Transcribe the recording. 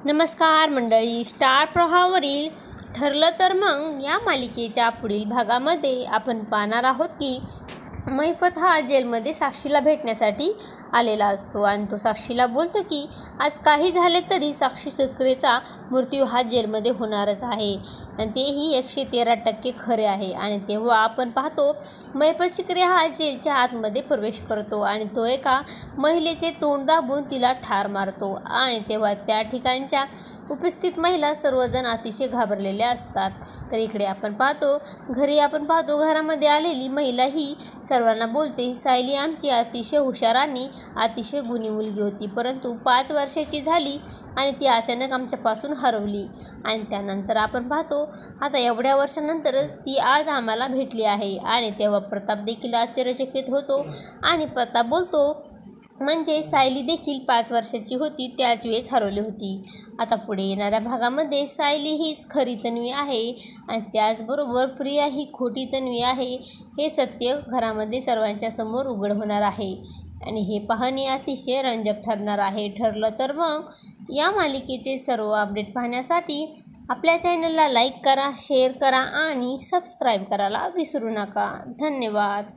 नमस्कार मंडळी, स्टार प्रवाहावरील ठरलं तर मग या मालिकेच्या पुढील भागामध्ये आपण पाहणार आहोत की मैफत हा जेलमध्ये साक्षीला भेटण्यासाठी आलेला असतो आणि तो साक्षीला बोलतो की आज काही झाले तरी साक्षी सुक्रेचा मृत्यू हा जेलमध्ये होणारच आहे आणि तेही 113% खरे आहे. आणि तेव्हा आपण पाहतो मैफत शिक्रे हा जेलच्या आतमध्ये प्रवेश करतो आणि तो एका महिलेचे तोंड दाबून तिला ठार मारतो आणि तेव्हा त्या ठिकाणच्या उपस्थित महिला सर्वजण अतिशय घाबरलेल्या असतात. तर इकडे आपण पाहतो घरामध्ये आलेली महिला ही सर्वांना बोलते, सायली आमची अतिशय हुशार आणि अतिशय गुणी मुलगी होती, परंतु 5 वर्षाची झाली आणि ती अचानक आमच्यापासून हरवली. आणि त्यानंतर आपण पाहतो आता एवढ्या वर्षानंतर ती आज आम्हाला भेटली आहे. आणि तेव्हा प्रताप देखील आश्चर्यचकित होतो आणि प्रताप बोलतो, म्हणजे सायली देखील 5 वर्षाची होती, त्याच वेळेस हरवली होती. आता पुढे येणाऱ्या भागामध्ये सायली हीच खरी तन्वी आहे आणि त्याचबरोबर प्रिया ही खोटी तन्वी आहे, हे सत्य घरामध्ये सर्वांच्या समोर उघड होणार आहे आणि हे पाहणे अतिशय रंजक ठरणार आहे. ठरलं तर मग या मालिकेचे सर्व अपडेट पाहण्यासाठी आपल्या चॅनलला लाईक करा, शेअर करा आणि सबस्क्राईब करायला विसरू नका. धन्यवाद.